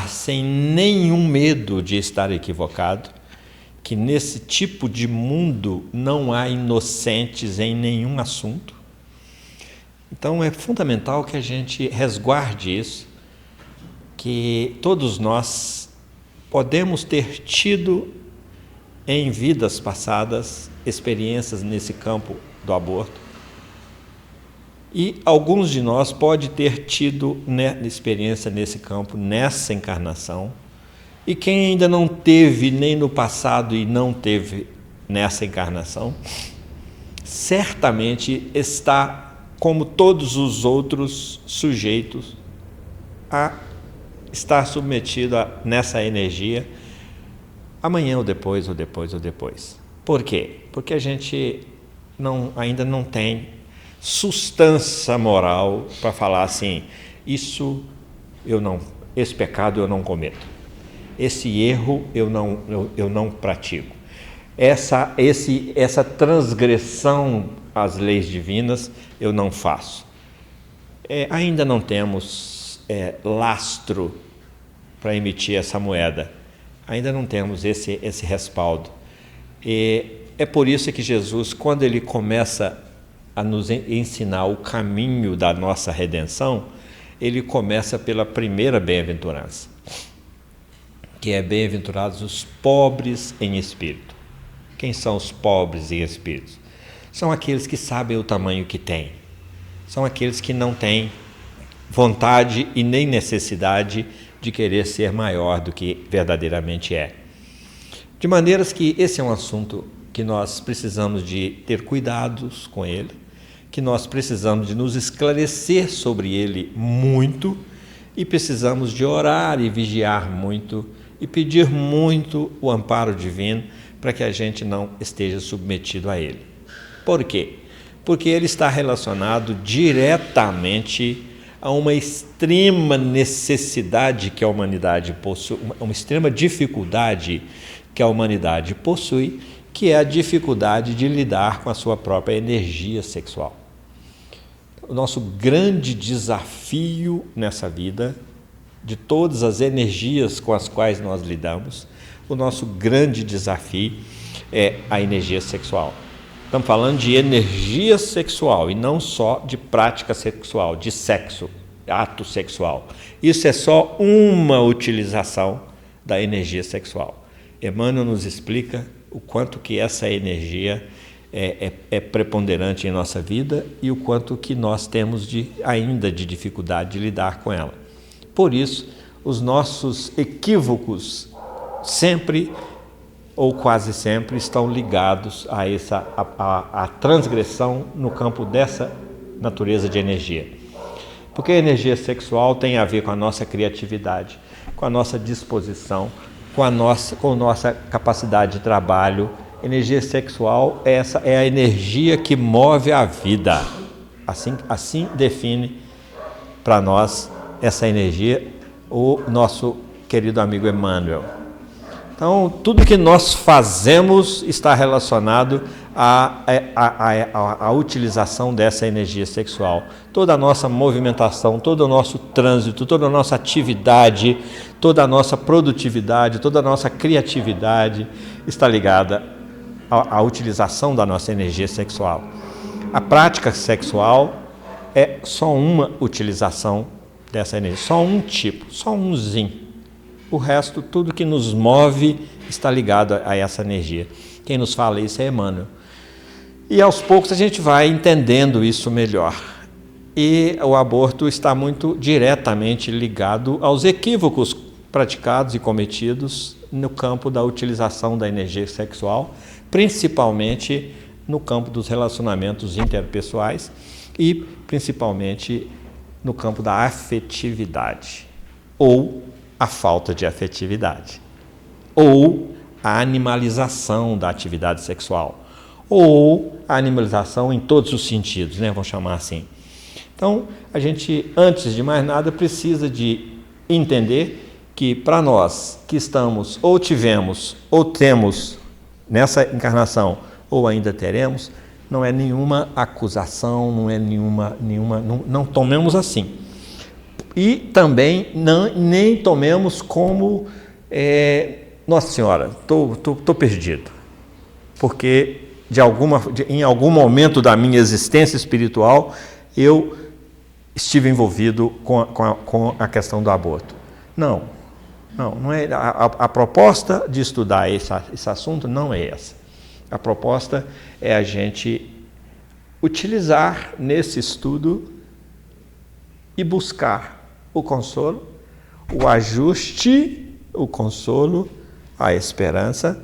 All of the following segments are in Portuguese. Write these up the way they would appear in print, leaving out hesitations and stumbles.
sem nenhum medo de estar equivocado, que nesse tipo de mundo não há inocentes em nenhum assunto. Então é fundamental que a gente resguarde isso, que todos nós podemos ter tido em vidas passadas experiências nesse campo do aborto, e alguns de nós pode ter tido experiência nesse campo, nessa encarnação, e quem ainda não teve nem no passado e não teve nessa encarnação, certamente está, como todos os outros sujeitos, a estar submetido nessa energia amanhã ou depois, ou depois, ou depois. Por quê? Porque a gente ainda não tem substância moral para falar assim, esse pecado eu não cometo, esse erro eu não pratico, essa transgressão às leis divinas eu não faço. Ainda não temos lastro para emitir essa moeda, ainda não temos esse respaldo. E é por isso que Jesus, quando ele começa a nos ensinar o caminho da nossa redenção, ele começa pela primeira bem-aventurança, que é bem-aventurados os pobres em espírito. Quem são os pobres em espírito? São aqueles que sabem o tamanho que têm, são aqueles que não têm vontade e nem necessidade de querer ser maior do que verdadeiramente é. De maneiras que esse é um assunto que nós precisamos de ter cuidados com ele, que nós precisamos de nos esclarecer sobre ele muito, e precisamos de orar e vigiar muito e pedir muito o amparo divino para que a gente não esteja submetido a ele. Por quê? Porque ele está relacionado diretamente a uma extrema necessidade que a humanidade possui, uma extrema dificuldade que a humanidade possui, que é a dificuldade de lidar com a sua própria energia sexual. O nosso grande desafio nessa vida, de todas as energias com as quais nós lidamos, o nosso grande desafio é a energia sexual. Estamos falando de energia sexual e não só de prática sexual, de sexo, ato sexual. Isso é só uma utilização da energia sexual. Emmanuel nos explica o quanto que essa energia é preponderante em nossa vida e o quanto que nós temos ainda de dificuldade de lidar com ela. Por isso, os nossos equívocos sempre ou quase sempre estão ligados a transgressão no campo dessa natureza de energia. Porque a energia sexual tem a ver com a nossa criatividade, com a nossa disposição, com a nossa capacidade de trabalho. Energia sexual é a energia que move a vida. Assim define para nós essa energia o nosso querido amigo Emmanuel. Então, tudo que nós fazemos está relacionado à utilização dessa energia sexual. Toda a nossa movimentação, todo o nosso trânsito, toda a nossa atividade, toda a nossa produtividade, toda a nossa criatividade está ligada à utilização da nossa energia sexual. A prática sexual é só uma utilização dessa energia, só um tipo, só umzinho. O resto, tudo que nos move está ligado a essa energia. Quem nos fala isso é Emmanuel. E aos poucos a gente vai entendendo isso melhor. E o aborto está muito diretamente ligado aos equívocos praticados e cometidos no campo da utilização da energia sexual, principalmente no campo dos relacionamentos interpessoais e principalmente no campo da afetividade, ou a falta de afetividade, ou a animalização da atividade sexual, ou a animalização em todos os sentidos, né? Vamos chamar assim. Então, a gente, antes de mais nada, precisa de entender que para nós que estamos, ou tivemos, ou temos nessa encarnação, ou ainda teremos, não é nenhuma acusação, não é não tomemos assim. E também nem tomemos como, Nossa Senhora, estou perdido, porque em algum momento da minha existência espiritual eu estive envolvido com a questão do aborto. Não é a proposta de estudar esse assunto não é essa. A proposta é a gente utilizar nesse estudo e buscar o consolo, o ajuste, o consolo, a esperança,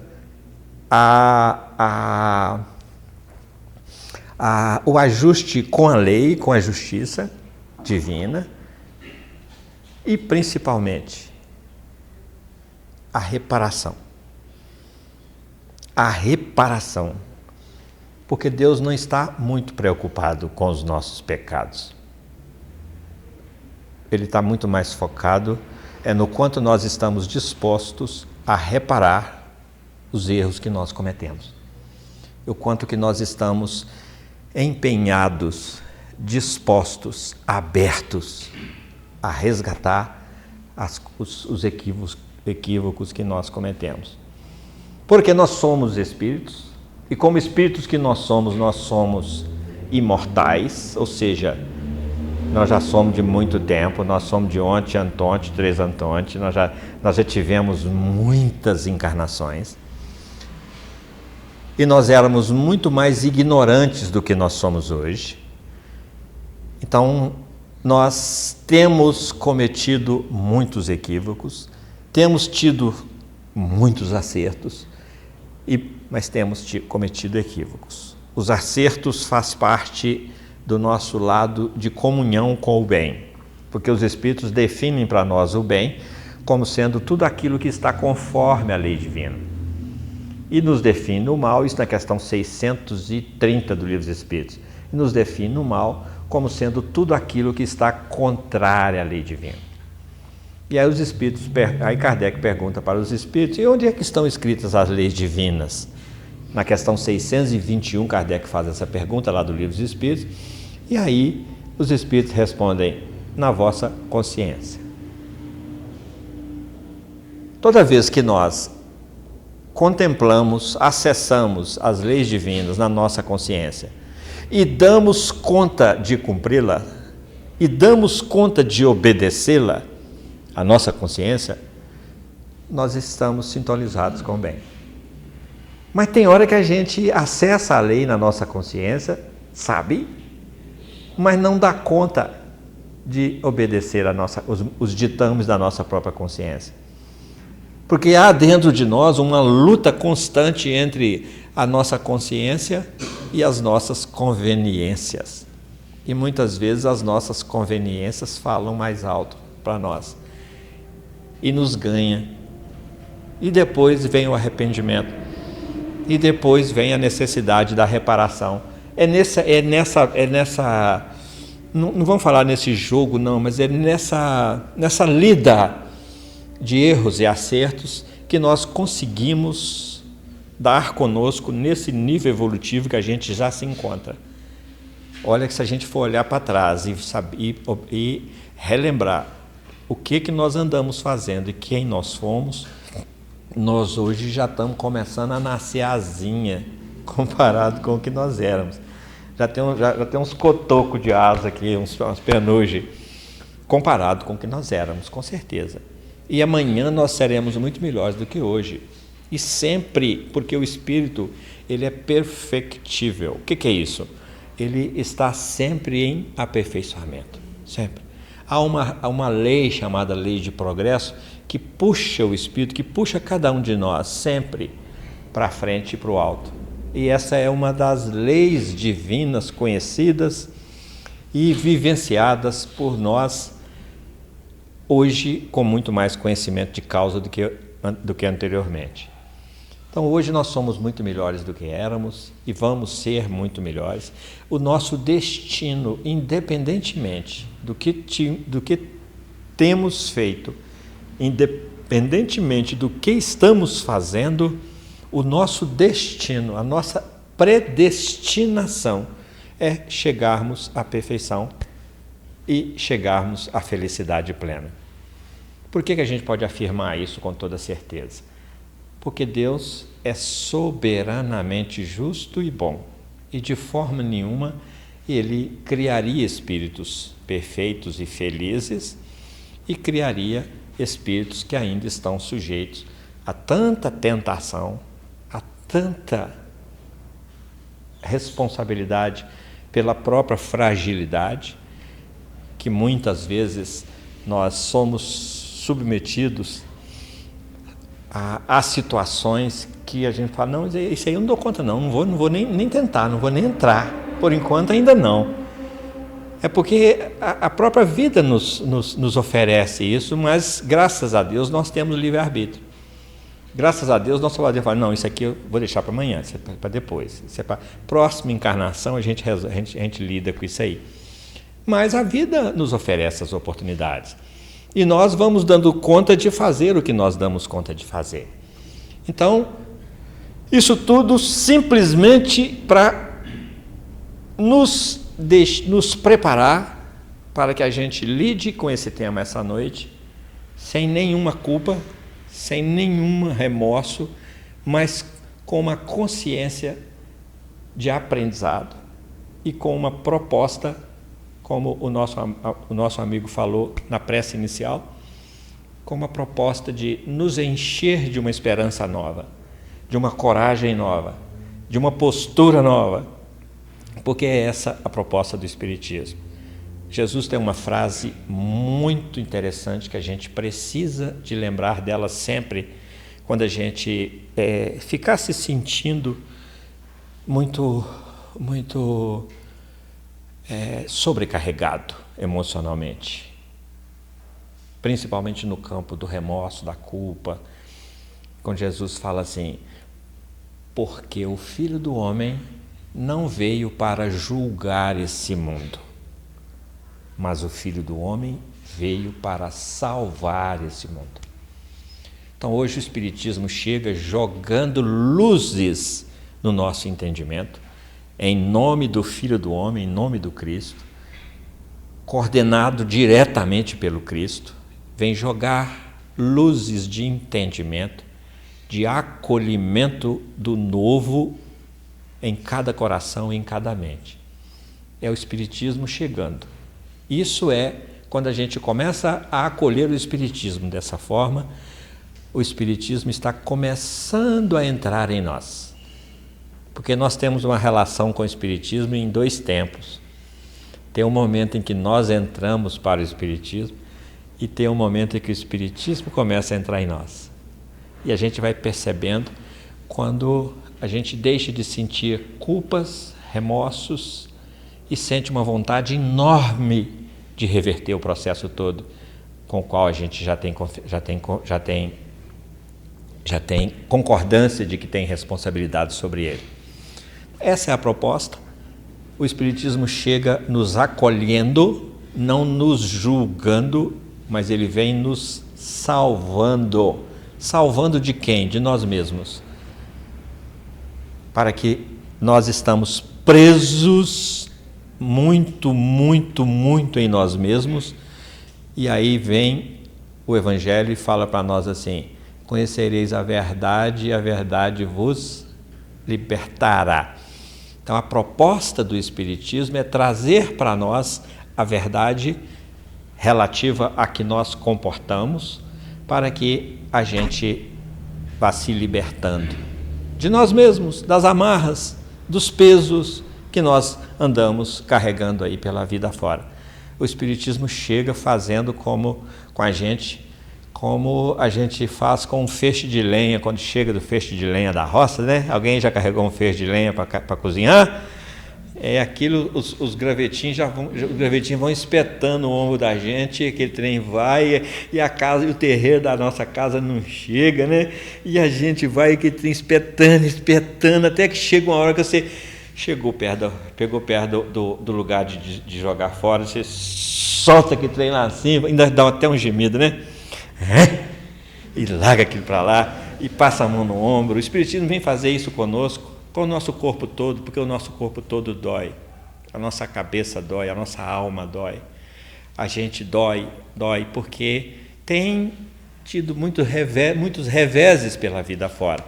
o ajuste com a lei, com a justiça divina e, principalmente, a reparação. A reparação. Porque Deus não está muito preocupado com os nossos pecados. Ele está muito mais focado no quanto nós estamos dispostos a reparar os erros que nós cometemos. O quanto que nós estamos empenhados, dispostos, abertos a resgatar os equívocos que nós cometemos. Porque nós somos espíritos, e como espíritos que nós somos imortais, ou seja, nós já somos de muito tempo, nós somos de ontem, antonte, três antonte, nós já tivemos muitas encarnações. E nós éramos muito mais ignorantes do que nós somos hoje. Então, nós temos cometido muitos equívocos, temos tido muitos acertos, mas temos cometido equívocos. Os acertos fazem parte do nosso lado de comunhão com o bem, porque os Espíritos definem para nós o bem como sendo tudo aquilo que está conforme a lei divina. E nos define o mal, isso na questão 630 do Livro dos Espíritos, e nos define o mal como sendo tudo aquilo que está contrário à lei divina. E aí aí Kardec pergunta para os Espíritos, e onde é que estão escritas as leis divinas? Na questão 621, Kardec faz essa pergunta lá do Livro dos Espíritos, e aí os Espíritos respondem, na vossa consciência. Toda vez que nós contemplamos, acessamos as leis divinas na nossa consciência e damos conta de cumpri-la e damos conta de obedecê-la, a nossa consciência, nós estamos sintonizados com o bem. Mas tem hora que a gente acessa a lei na nossa consciência, sabe, mas não dá conta de obedecer os ditames da nossa própria consciência. Porque há dentro de nós uma luta constante entre a nossa consciência e as nossas conveniências. E muitas vezes as nossas conveniências falam mais alto para nós e nos ganha. E depois vem o arrependimento. E depois vem a necessidade da reparação. Não vamos falar nesse jogo não, mas é nessa lida de erros e acertos que nós conseguimos dar conosco nesse nível evolutivo que a gente já se encontra. Olha que se a gente for olhar para trás e relembrar o que nós andamos fazendo e quem nós fomos, nós hoje já estamos começando a nascer asinha comparado com o que nós éramos. Já tem uns cotocos de asa aqui, umas penugem, comparado com o que nós éramos, com certeza. E amanhã nós seremos muito melhores do que hoje. E sempre, porque o Espírito, ele é perfectível. O que é isso? Ele está sempre em aperfeiçoamento, sempre. Há uma lei chamada lei de progresso que puxa o Espírito, que puxa cada um de nós sempre para frente e para o alto. E essa é uma das leis divinas conhecidas e vivenciadas por nós hoje com muito mais conhecimento de causa do que anteriormente. Então hoje nós somos muito melhores do que éramos e vamos ser muito melhores. O nosso destino, independentemente do que temos feito, independentemente do que estamos fazendo, o nosso destino, a nossa predestinação é chegarmos à perfeição e chegarmos à felicidade plena. Por que a gente pode afirmar isso com toda certeza? Porque Deus é soberanamente justo e bom, e de forma nenhuma Ele criaria espíritos perfeitos e felizes e criaria espíritos que ainda estão sujeitos a tanta tentação, a tanta responsabilidade pela própria fragilidade, que muitas vezes nós somos submetidos a situações que a gente fala, não, isso aí eu não dou conta não vou nem tentar, não vou nem entrar, por enquanto ainda não. É porque a própria vida nos oferece isso, mas graças a Deus nós temos livre-arbítrio. Graças a Deus, nosso Salvador fala, não, isso aqui eu vou deixar para amanhã, isso é para depois. Isso é para próxima encarnação, a gente lida com isso aí. Mas a vida nos oferece as oportunidades. E nós vamos dando conta de fazer o que nós damos conta de fazer. Então, isso tudo simplesmente para nos preparar para que a gente lide com esse tema essa noite, sem nenhuma culpa, sem nenhum remorso, mas com uma consciência de aprendizado e com uma proposta, como o nosso amigo falou na prece inicial, com uma proposta de nos encher de uma esperança nova, de uma coragem nova, de uma postura nova, porque é essa a proposta do Espiritismo. Jesus tem uma frase muito interessante que a gente precisa de lembrar dela sempre, quando a gente ficar se sentindo muito sobrecarregado emocionalmente, principalmente no campo do remorso, da culpa, quando Jesus fala assim, porque o Filho do Homem não veio para julgar esse mundo, mas o Filho do Homem veio para salvar esse mundo. Então hoje o Espiritismo chega jogando luzes no nosso entendimento, em nome do Filho do Homem, em nome do Cristo, coordenado diretamente pelo Cristo, vem jogar luzes de entendimento, de acolhimento do novo em cada coração e em cada mente. É o Espiritismo chegando. Isso é quando a gente começa a acolher o Espiritismo dessa forma, o Espiritismo está começando a entrar em nós. Porque nós temos uma relação com o Espiritismo em dois tempos. Tem um momento em que nós entramos para o Espiritismo e tem um momento em que o Espiritismo começa a entrar em nós. E a gente vai percebendo quando a gente deixa de sentir culpas, remorsos e sente uma vontade enorme de reverter o processo todo com o qual a gente já tem concordância de que tem responsabilidade sobre ele. Essa é a proposta. O Espiritismo chega nos acolhendo, não nos julgando, mas ele vem nos salvando. Salvando de quem? De nós mesmos. Para que nós estamos presos muito em nós mesmos, e aí vem o Evangelho e fala para nós assim, conhecereis a verdade e a verdade vos libertará. Então a proposta do Espiritismo é trazer para nós a verdade relativa a que nós comportamos, para que a gente vá se libertando de nós mesmos, das amarras, dos pesos que nós andamos carregando aí pela vida fora. O Espiritismo chega fazendo como a gente faz com um feixe de lenha, quando chega do feixe de lenha da roça, né? Alguém já carregou um feixe de lenha para cozinhar? É aquilo, os gravetinhos vão espetando o ombro da gente, aquele trem vai, e a casa e o terreiro da nossa casa não chega, né? E a gente vai, aquele trem espetando, até que chega uma hora que você pegou perto do lugar de jogar fora, você solta aquele trem lá assim, ainda dá até um gemido, né? E larga aquilo para lá, e passa a mão no ombro. O Espiritismo vem fazer isso conosco, com o nosso corpo todo, porque o nosso corpo todo dói, a nossa cabeça dói, a nossa alma dói. a gente dói porque tem tido muitos reveses pela vida fora.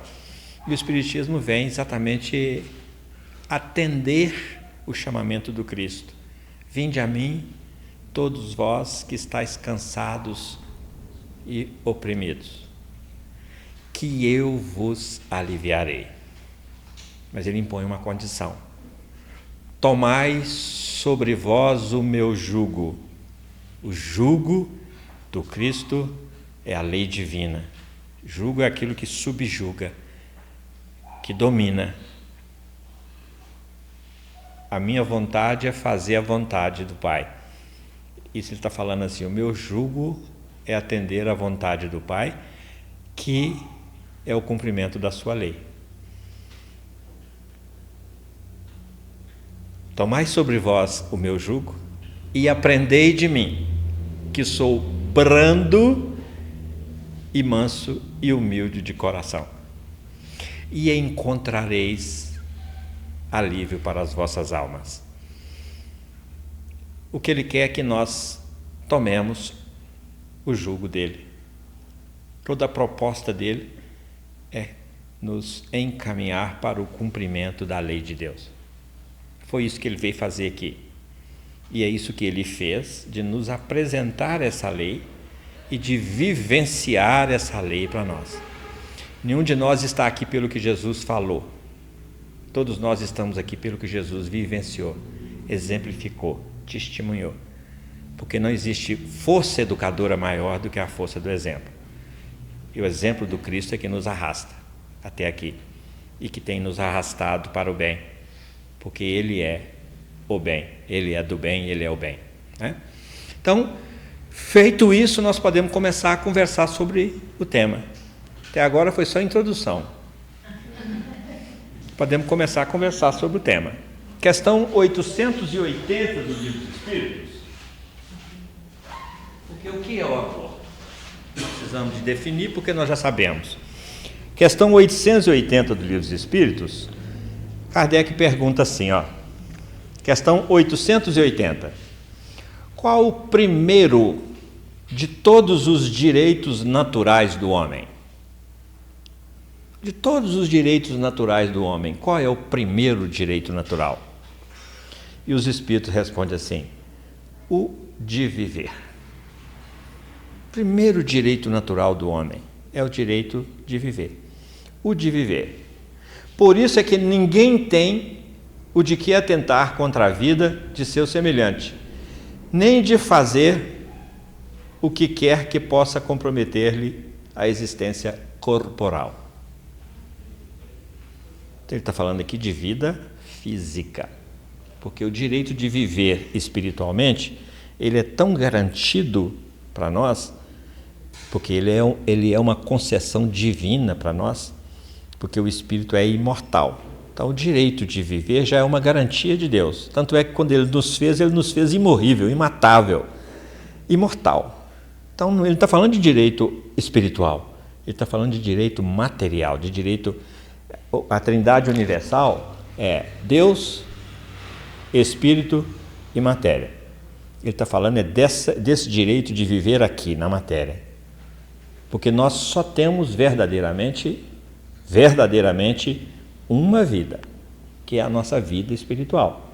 E o Espiritismo vem exatamente atender o chamamento do Cristo. Vinde a mim, todos vós que estáis cansados e oprimidos, que eu vos aliviarei. Mas ele impõe uma condição: tomai sobre vós o meu jugo. O jugo do Cristo é a lei divina. Jugo é aquilo que subjuga, que domina. A minha vontade é fazer a vontade do Pai. Isso ele está falando assim: o meu jugo é atender à vontade do Pai, que é o cumprimento da sua lei. Tomai sobre vós o meu jugo e aprendei de mim, que sou brando e manso e humilde de coração, e encontrareis alívio para as vossas almas. O que ele quer é que nós tomemos o jugo dele. Toda a proposta dele é nos encaminhar para o cumprimento da lei de Deus. Foi isso que ele veio fazer aqui. E é isso que ele fez, de nos apresentar essa lei e de vivenciar essa lei para nós. Nenhum de nós está aqui pelo que Jesus falou. Todos nós estamos aqui pelo que Jesus vivenciou, exemplificou, testemunhou. Porque não existe força educadora maior do que a força do exemplo. E o exemplo do Cristo é que nos arrasta até aqui e que tem nos arrastado para o bem, porque Ele é o bem, Ele é do bem, Ele é o bem, né? Então, feito isso, nós podemos começar a conversar sobre o tema. Até agora foi só a introdução. Podemos começar a conversar sobre o tema. Questão 880 do Livro dos Espíritos. Porque o que é o amor? Precisamos de definir, porque nós já sabemos. Questão 880 do Livro dos Espíritos, Kardec pergunta assim, questão 880. Qual o primeiro de todos os direitos naturais do homem? De todos os direitos naturais do homem, qual é o primeiro direito natural? E os Espíritos respondem assim: o de viver. O primeiro direito natural do homem é o direito de viver. O de viver. Por isso é que ninguém tem o de que atentar contra a vida de seu semelhante, nem de fazer o que quer que possa comprometer-lhe a existência corporal. Ele está falando aqui de vida física, porque o direito de viver espiritualmente, ele é tão garantido para nós, porque ele é uma concessão divina para nós, porque o espírito é imortal. Então o direito de viver já é uma garantia de Deus. Tanto é que quando ele nos fez imorrível, imatável, imortal. Então ele está falando de direito espiritual, ele está falando de direito material, de direito... A Trindade universal é Deus, Espírito e matéria. Ele está falando desse direito de viver aqui na matéria, porque nós só temos verdadeiramente uma vida, que é a nossa vida espiritual.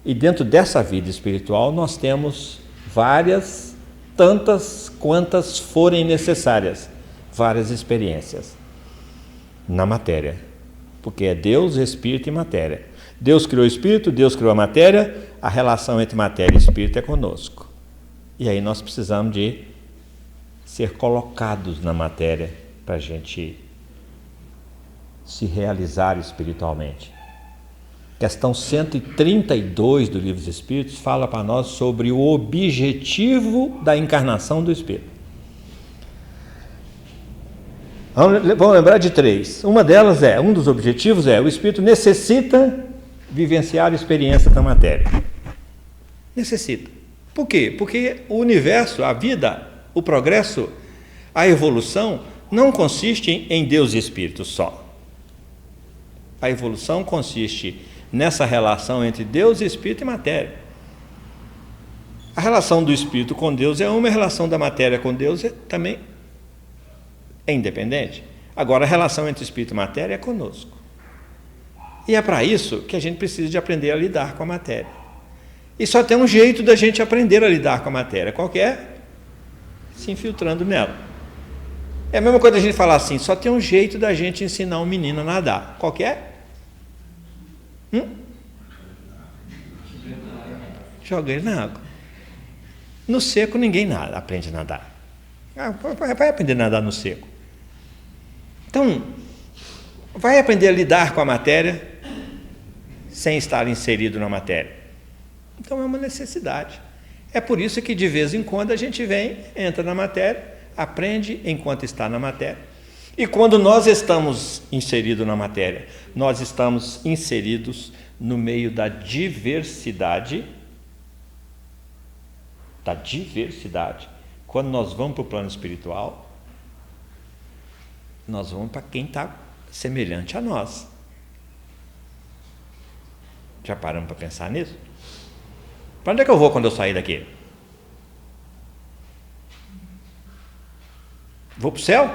E dentro dessa vida espiritual nós temos tantas quantas forem necessárias, várias experiências na matéria, porque é Deus, Espírito e matéria. Deus criou o Espírito, Deus criou a matéria, a relação entre matéria e Espírito é conosco. E aí nós precisamos de ser colocados na matéria para a gente se realizar espiritualmente. Questão 132 do Livro dos Espíritos fala para nós sobre o objetivo da encarnação do Espírito. Vamos lembrar de 3. Uma delas um dos objetivos o Espírito necessita vivenciar a experiência da matéria. Necessita. Por quê? Porque o universo, a vida, o progresso, a evolução não consiste em Deus e Espírito só. A evolução consiste nessa relação entre Deus, Espírito e matéria. A relação do espírito com Deus é uma, a relação da matéria com Deus também é independente. Agora, a relação entre espírito e matéria é conosco. E é para isso que a gente precisa de aprender a lidar com a matéria. E só tem um jeito da gente aprender a lidar com a matéria. Qual que é? Se infiltrando nela. É a mesma coisa a gente falar assim, só tem um jeito da gente ensinar um menino a nadar. Qual que é? Joga ele na água. No seco ninguém aprende a nadar. Vai aprender a nadar no seco. Então, vai aprender a lidar com a matéria sem estar inserido na matéria. Então é uma necessidade. É por isso que de vez em quando a gente vem, entra na matéria, aprende enquanto está na matéria. E quando nós estamos inseridos na matéria, nós estamos inseridos no meio da diversidade. Quando nós vamos para o plano espiritual, nós vamos para quem está semelhante a nós. Já paramos para pensar nisso? Para onde é que eu vou quando eu sair daqui? Vou para o céu?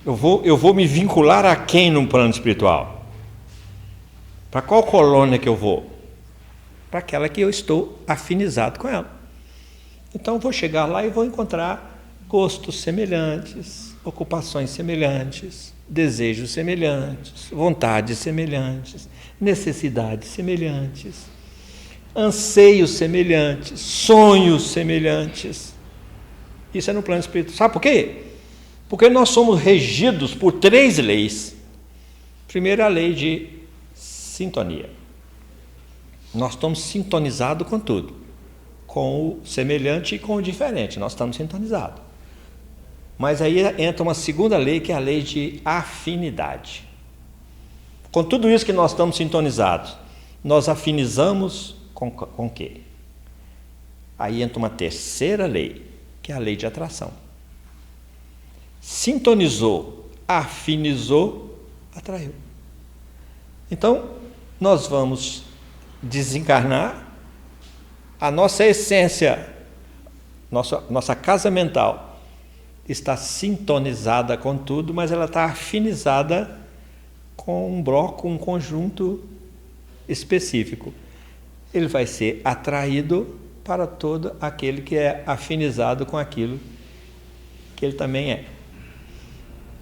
Eu vou me vincular a quem no plano espiritual? Para qual colônia que eu vou? Para aquela que eu estou afinizado com ela. Então, vou chegar lá e vou encontrar gostos semelhantes, ocupações semelhantes, desejos semelhantes, vontades semelhantes, necessidades semelhantes, anseios semelhantes, sonhos semelhantes. Isso é no plano espiritual. Sabe por quê? Porque nós somos regidos por 3 leis. Primeiro, a lei de sintonia. Nós estamos sintonizados com tudo, com o semelhante e com o diferente. Nós estamos sintonizados. Mas aí entra uma segunda lei, que é a lei de afinidade. Com tudo isso que nós estamos sintonizados, nós afinizamos com o quê? Aí entra uma terceira lei, que é a lei de atração. Sintonizou, afinizou, atraiu. Então, nós vamos desencarnar, a nossa essência, nossa casa mental está sintonizada com tudo, mas ela está afinizada com um bloco, um conjunto específico. Ele vai ser atraído para todo aquele que é afinizado com aquilo que ele também é.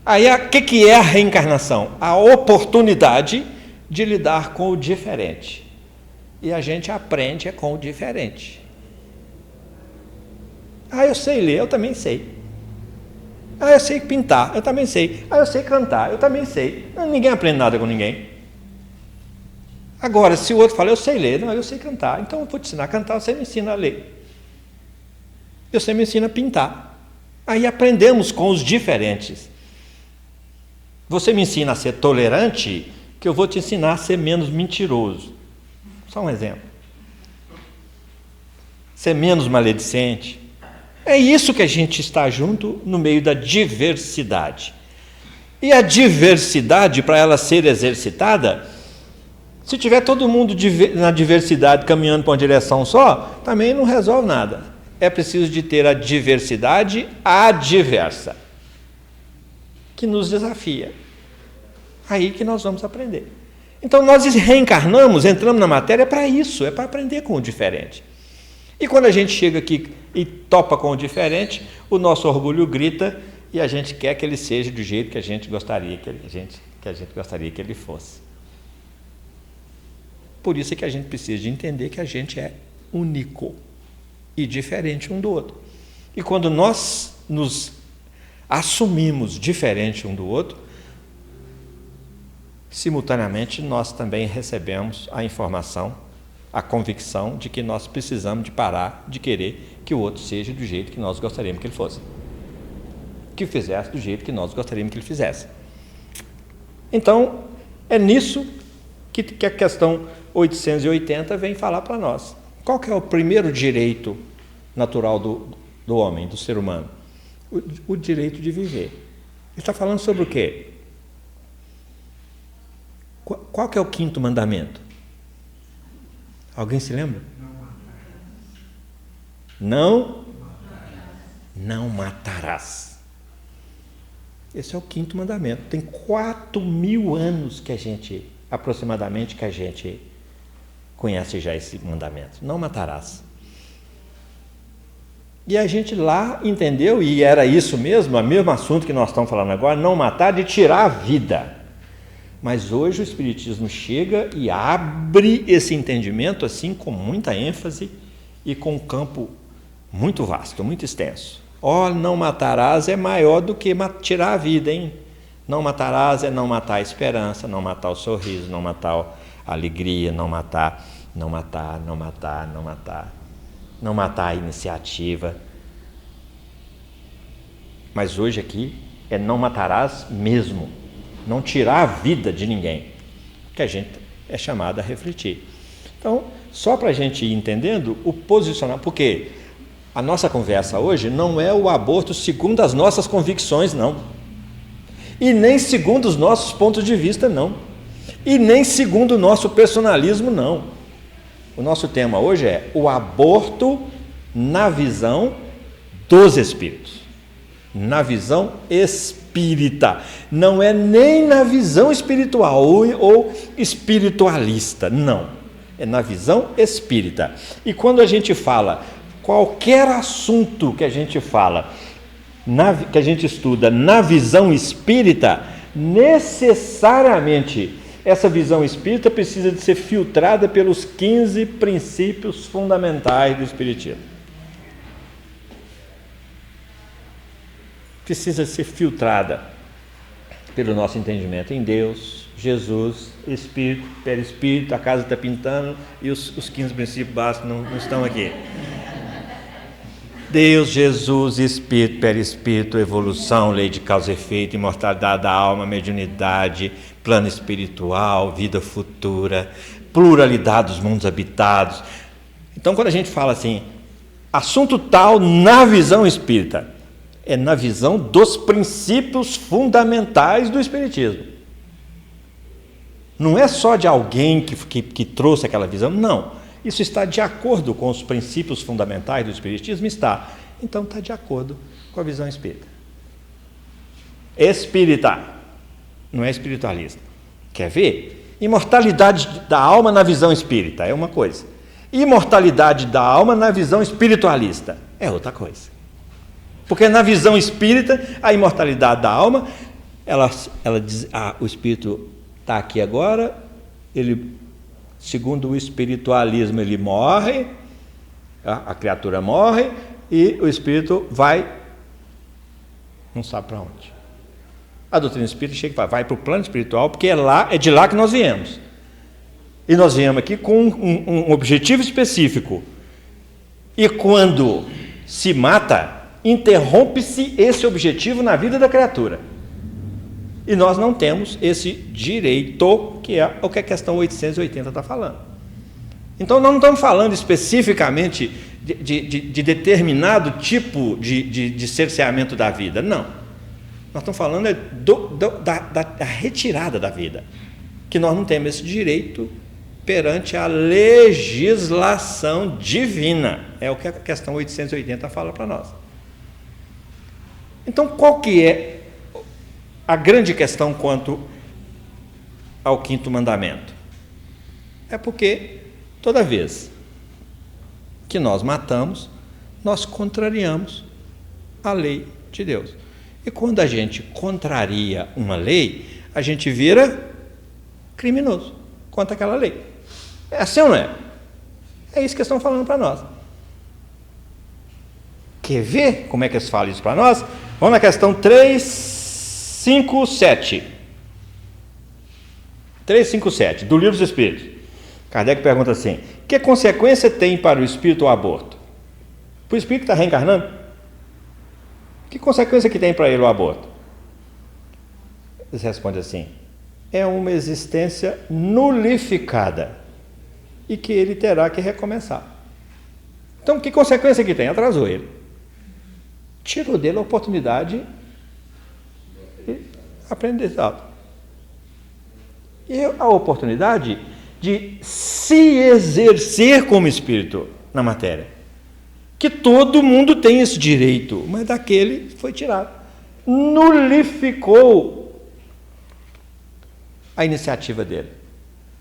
Aí, o que é a reencarnação? A oportunidade de lidar com o diferente. E a gente aprende com o diferente. Eu sei ler, eu também sei. Eu sei pintar, eu também sei. Eu sei cantar, eu também sei. Ninguém aprende nada com ninguém. Agora, se o outro fala, eu sei ler, não, eu sei cantar, então eu vou te ensinar a cantar, você me ensina a ler. Você me ensina a pintar. Aí aprendemos com os diferentes. Você me ensina a ser tolerante, que eu vou te ensinar a ser menos mentiroso. Só um exemplo. Ser menos maledicente. É isso que a gente está junto no meio da diversidade. E a diversidade, para ela ser exercitada, se tiver todo mundo na diversidade caminhando para uma direção só, também não resolve nada. É preciso de ter a diversidade adversa, que nos desafia. Aí que nós vamos aprender. Então, nós reencarnamos, entramos na matéria para isso, é para aprender com o diferente. E quando a gente chega aqui e topa com o diferente, o nosso orgulho grita e a gente quer que ele seja do jeito que a gente gostaria que ele fosse. Por isso é que a gente precisa de entender que a gente é único e diferente um do outro. E quando nós nos assumimos diferente um do outro, simultaneamente nós também recebemos a informação, a convicção de que nós precisamos de parar de querer que o outro seja do jeito que nós gostaríamos que ele fosse. Que fizesse do jeito que nós gostaríamos que ele fizesse. Então, é nisso que a questão 880 vem falar para nós. Qual que é o primeiro direito natural do homem, do ser humano? O direito de viver. Ele está falando sobre o quê? Qual que é o 5º mandamento? Alguém se lembra? Não matarás. Esse é o 5º mandamento. Tem 4.000 anos aproximadamente, que a gente conhece já esse mandamento. Não matarás. E a gente lá entendeu, e era isso mesmo, o mesmo assunto que nós estamos falando agora, não matar, de tirar a vida. Mas hoje o Espiritismo chega e abre esse entendimento assim com muita ênfase e com um campo muito vasto, muito extenso. Não matarás é maior do que tirar a vida, hein? Não matarás é não matar a esperança, não matar o sorriso, não matar a alegria, não matar a iniciativa. Mas hoje aqui é não matarás mesmo, não tirar a vida de ninguém, que a gente é chamado a refletir. Então, só para a gente ir entendendo o posicionamento, porque a nossa conversa hoje não é o aborto segundo as nossas convicções, não. E nem segundo os nossos pontos de vista, não. E nem segundo o nosso personalismo, não. O nosso tema hoje é o aborto na visão dos espíritos. Na visão espírita. Não é nem na visão espiritual ou espiritualista, não. É na visão espírita. E quando a gente fala, qualquer assunto que a gente fala, que a gente estuda na visão espírita, necessariamente essa visão espírita precisa de ser filtrada pelos 15 princípios fundamentais do Espiritismo. Precisa ser filtrada pelo nosso entendimento em Deus, Jesus, Espírito, Perispírito, a casa está pintando e os 15 princípios básicos não estão aqui. Deus, Jesus, Espírito, Perispírito, evolução, lei de causa e efeito, imortalidade da alma, mediunidade, plano espiritual, vida futura, pluralidade dos mundos habitados. Então, quando a gente fala assim, assunto tal na visão espírita, é na visão dos princípios fundamentais do Espiritismo. Não é só de alguém que trouxe aquela visão, não. Isso está de acordo com os princípios fundamentais do Espiritismo? Está. Então está de acordo com a visão espírita. Espírita, não é espiritualista. Quer ver? Imortalidade da alma na visão espírita é uma coisa. Imortalidade da alma na visão espiritualista é outra coisa. Porque na visão espírita, a imortalidade da alma, ela diz, o espírito está aqui agora, ele, segundo o espiritualismo, ele morre, a criatura morre, e o espírito vai, não sabe para onde. A doutrina espírita chega e fala, vai para o plano espiritual, porque é de lá que nós viemos. E nós viemos aqui com um objetivo específico. E quando se mata, interrompe-se esse objetivo na vida da criatura. E nós não temos esse direito, que é o que a questão 880 está falando. Então, nós não estamos falando especificamente de determinado tipo de cerceamento da vida, não. Nós estamos falando da retirada da vida, que nós não temos esse direito perante a legislação divina. É o que a questão 880 fala para nós. Então, qual que é a grande questão quanto ao 5º mandamento? É porque toda vez que nós matamos, nós contrariamos a lei de Deus. E quando a gente contraria uma lei, a gente vira criminoso contra aquela lei. É assim ou não é? É isso que eles estão falando para nós. Quer ver como é que eles falam isso para nós? Vamos na questão 357. 357, do Livro dos Espíritos. Kardec pergunta assim, que consequência tem para o espírito o aborto? Para o espírito que está reencarnando? Que consequência que tem para ele o aborto? Eles respondem assim, é uma existência nulificada e que ele terá que recomeçar. Então, que consequência que tem? Atrasou ele. Tirou dele a oportunidade de aprendizado. E a oportunidade de se exercer como espírito na matéria. Que todo mundo tem esse direito, mas daquele foi tirado. Nulificou a iniciativa dele.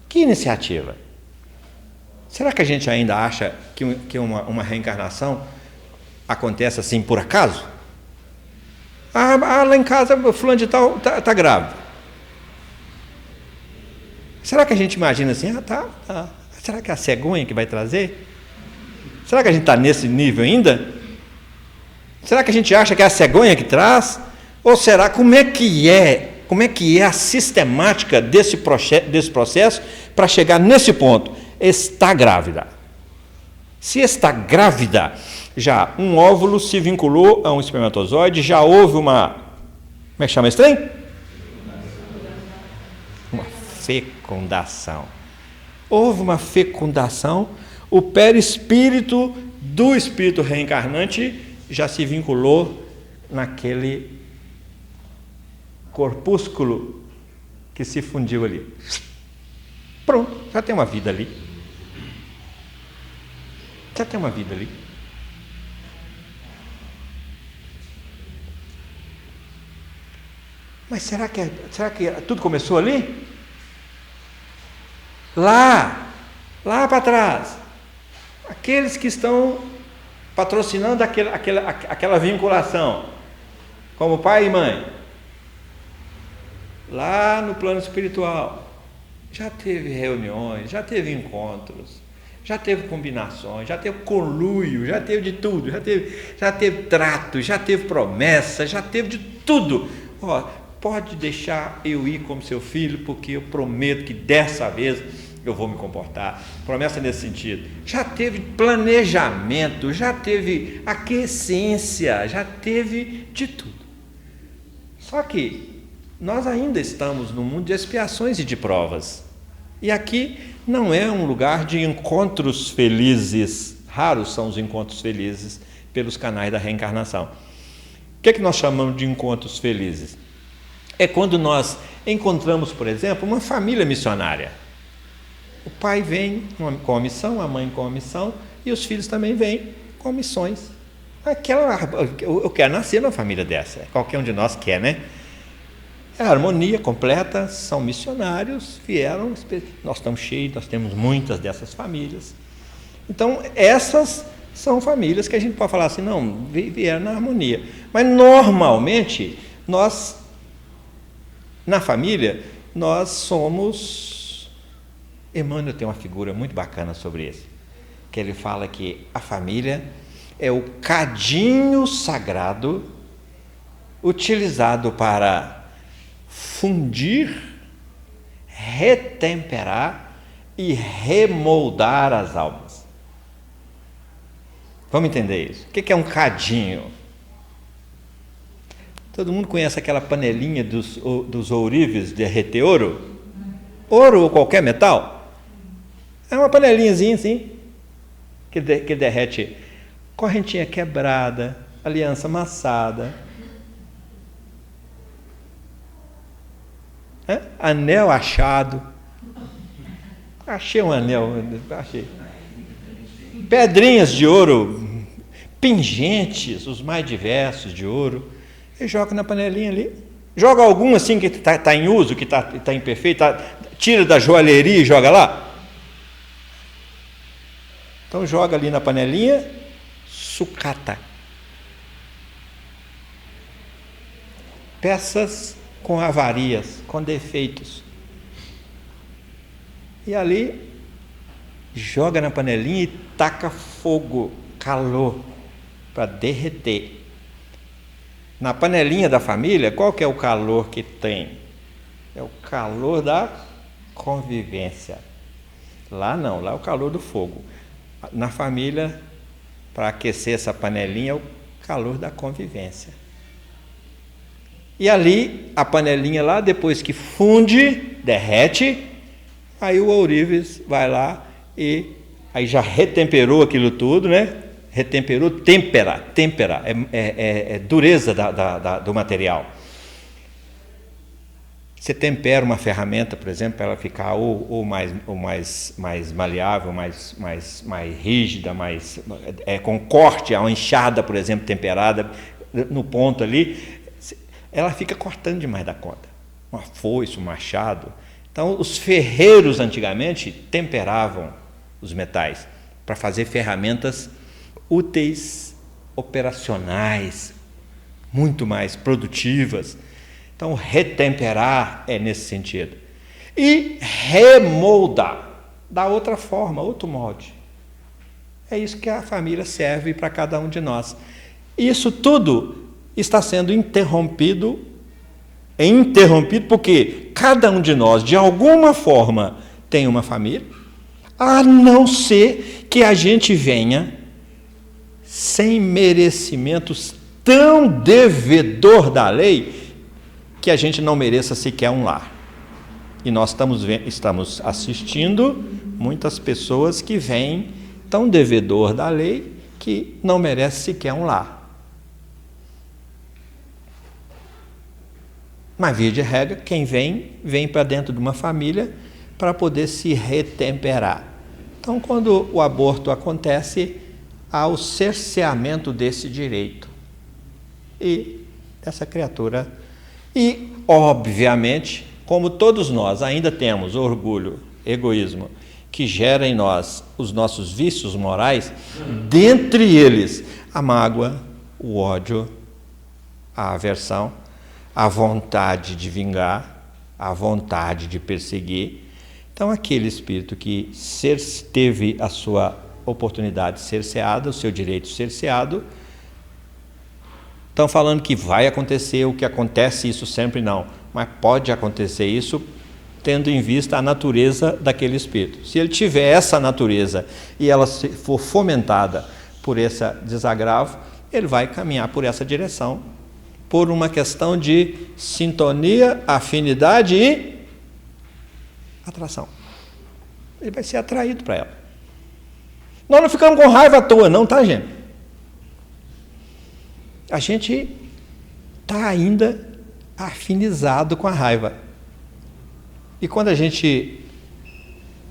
Que iniciativa? Será que a gente ainda acha que uma reencarnação acontece assim por acaso? Lá em casa, fulano de tal está grávido. Será que a gente imagina assim, tá. Será que é a cegonha que vai trazer? Será que a gente está nesse nível ainda? Será que a gente acha que é a cegonha que traz? Ou será, como é que é a sistemática desse processo para chegar nesse ponto? Está grávida. Se está grávida, já um óvulo se vinculou a um espermatozoide, já houve uma... Como é que chama esse trem? Uma fecundação. Houve uma fecundação, o perispírito do espírito reencarnante já se vinculou naquele corpúsculo que se fundiu ali. Pronto, já tem uma vida ali. Já tem uma vida ali. Mas será que tudo começou ali? Lá para trás, aqueles que estão patrocinando aquela vinculação, como pai e mãe, lá no plano espiritual, já teve reuniões, já teve encontros, já teve combinações, já teve conluio, já teve de tudo, já teve trato, já teve promessa, já teve de tudo. Pode deixar eu ir como seu filho, porque eu prometo que dessa vez eu vou me comportar. Promessa nesse sentido. Já teve planejamento, já teve aquiescência, já teve de tudo. Só que nós ainda estamos num mundo de expiações e de provas. E aqui não é um lugar de encontros felizes. Raros são os encontros felizes pelos canais da reencarnação. O que é que nós chamamos de encontros felizes? É quando nós encontramos, por exemplo, uma família missionária. O pai vem com a missão, a mãe com a missão, e os filhos também vêm com missões. Eu quero nascer numa família dessa, qualquer um de nós quer, né? É a harmonia completa, são missionários, vieram, nós estamos cheios, nós temos muitas dessas famílias. Então, essas são famílias que a gente pode falar assim, não, vieram na harmonia. Mas, normalmente, na família, nós somos... Emmanuel tem uma figura muito bacana sobre isso, que ele fala que a família é o cadinho sagrado utilizado para fundir, retemperar e remoldar as almas. Vamos entender isso. O que é um cadinho? Todo mundo conhece aquela panelinha dos ourives de derreter ouro? Ouro ou qualquer metal? É uma panelinhazinha assim, que derrete correntinha quebrada, aliança amassada, anel achado. Achei um anel, achei. Pedrinhas de ouro, pingentes, os mais diversos de ouro. E joga na panelinha ali. Joga algum assim que está em uso, que está imperfeito, tira da joalheria e joga lá. Então joga ali na panelinha, sucata. Peças com avarias, com defeitos. E ali joga na panelinha e taca fogo, calor, para derreter. Na panelinha da família, qual que é o calor que tem? É o calor da convivência. Lá não, lá é o calor do fogo. Na família, para aquecer essa panelinha, é o calor da convivência. E ali, a panelinha lá, depois que funde, derrete, aí o ourives vai lá e aí já retemperou aquilo tudo, né? Retemperou, tempera, é dureza do material. Você tempera uma ferramenta, por exemplo, para ela ficar ou mais maleável, mais rígida, com corte, a enxada, por exemplo, temperada no ponto ali, ela fica cortando demais da conta. Uma foice, um machado. Então, os ferreiros antigamente temperavam os metais para fazer ferramentas úteis, operacionais, muito mais produtivas. Então, retemperar é nesse sentido. E remoldar, dar outra forma, outro molde. É isso que a família serve para cada um de nós. Isso tudo está sendo interrompido porque cada um de nós, de alguma forma, tem uma família, a não ser que a gente venha sem merecimentos, tão devedor da lei, que a gente não mereça sequer um lar. E nós estamos assistindo muitas pessoas que vêm tão devedor da lei que não merece sequer um lar. Mas, via de regra, quem vem para dentro de uma família para poder se retemperar. Então, quando o aborto acontece, há o cerceamento desse direito e dessa criatura. E, obviamente, como todos nós ainda temos orgulho, egoísmo, que gera em nós os nossos vícios morais, dentre eles a mágoa, o ódio, a aversão, a vontade de vingar, a vontade de perseguir. Então, aquele espírito que teve a sua oportunidade cerceada, o seu direito cerceado, estão falando que vai acontecer o que acontece, isso sempre não, mas pode acontecer isso tendo em vista a natureza daquele espírito. Se ele tiver essa natureza e ela for fomentada por esse desagravo, ele vai caminhar por essa direção, por uma questão de sintonia, afinidade e atração. Ele vai ser atraído para ela. Nós não ficamos com raiva à toa não, tá, gente? A gente está ainda afinizado com a raiva. E quando a gente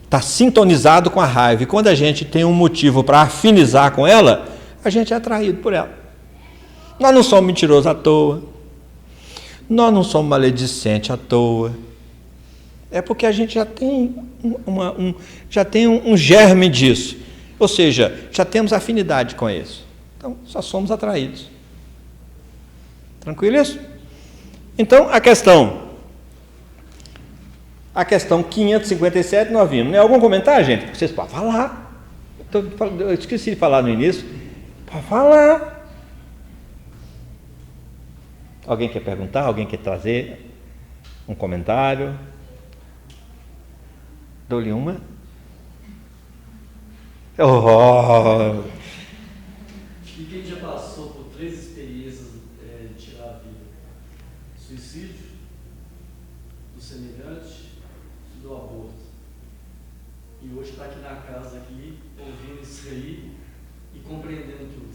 está sintonizado com a raiva, e quando a gente tem um motivo para afinizar com ela, a gente é atraído por ela. Nós não somos mentirosos à toa, nós não somos maledicentes à toa. É porque a gente já tem um germe disso. Ou seja, já temos afinidade com isso. Então, só somos atraídos. Tranquilo isso? Então, a questão 557 nós vimos. Algum comentário, gente? Vocês podem falar. Eu esqueci de falar no início. Pode falar. Alguém quer perguntar? Alguém quer trazer um comentário? Dou-lhe uma. Oh. E quem já passou por 3 experiências de tirar a vida? Suicídio, do semelhante e do aborto. E hoje está aqui na casa, aqui, ouvindo isso aí e compreendendo tudo.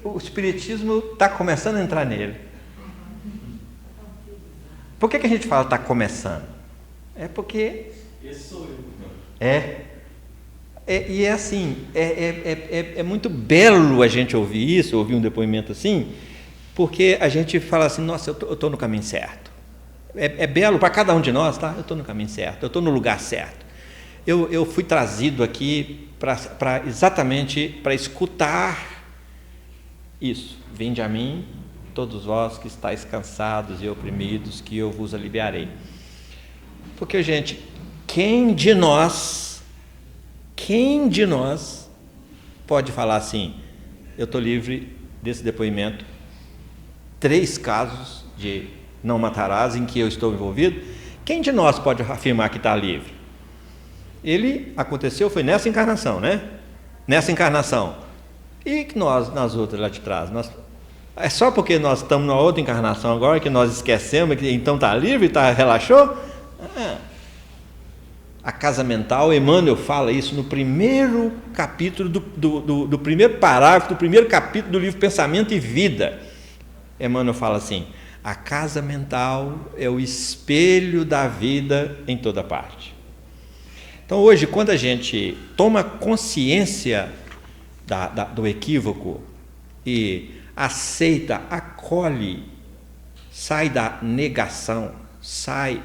O espiritismo está começando a entrar nele. Por que a gente fala está começando? É porque... Esse sou eu. E é assim, é muito belo a gente ouvir isso, ouvir um depoimento assim, porque a gente fala assim, nossa, eu estou no caminho certo. É belo para cada um de nós, tá? Eu estou no caminho certo, eu estou no lugar certo. Eu fui trazido aqui exatamente para escutar isso. Vinde a mim, todos vós que estáis cansados e oprimidos, que eu vos aliviarei. Porque, gente, quem de nós pode falar assim, eu estou livre desse depoimento, 3 casos de não matarás em que eu estou envolvido, quem de nós pode afirmar que está livre? Ele aconteceu, foi nessa encarnação, né? Nessa encarnação. E nós, nas outras lá de trás, é só porque nós estamos na outra encarnação agora que nós esquecemos que então está livre, relaxou? A casa mental, Emmanuel fala isso no primeiro capítulo do primeiro parágrafo, do primeiro capítulo do livro Pensamento e Vida. Emmanuel fala assim, A casa mental é o espelho da vida em toda parte. Então, hoje, quando a gente toma consciência do equívoco e aceita, acolhe, sai da negação, sai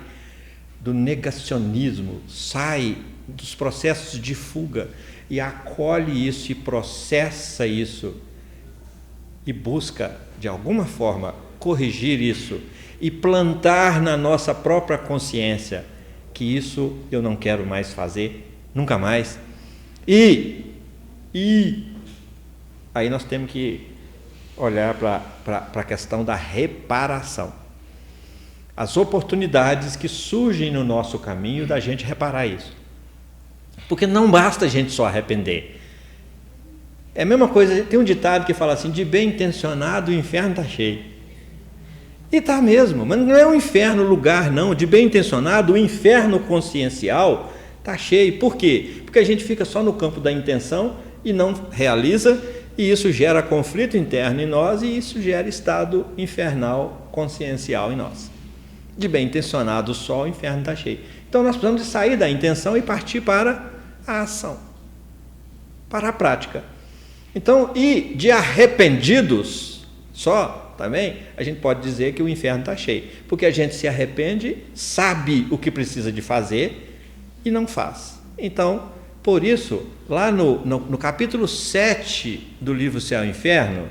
do negacionismo, sai dos processos de fuga e acolhe isso e processa isso e busca, de alguma forma, corrigir isso e plantar na nossa própria consciência que isso eu não quero mais fazer, nunca mais. E aí nós temos que olhar para a questão da reparação. As oportunidades que surgem no nosso caminho da gente reparar isso. Porque não basta a gente só arrepender. É a mesma coisa, tem um ditado que fala assim, de bem intencionado o inferno está cheio. E está mesmo, mas não é um inferno lugar não, de bem intencionado o inferno consciencial está cheio. Por quê? Porque a gente fica só no campo da intenção e não realiza, e isso gera conflito interno em nós e isso gera estado infernal consciencial em nós. De bem intencionado só o inferno está cheio. Então nós precisamos de sair da intenção e partir para a ação, para a prática. Então, e de arrependidos só, também, a gente pode dizer que o inferno está cheio, porque a gente se arrepende, sabe o que precisa de fazer e não faz. Então, por isso, lá no capítulo 7 do livro Céu e Inferno,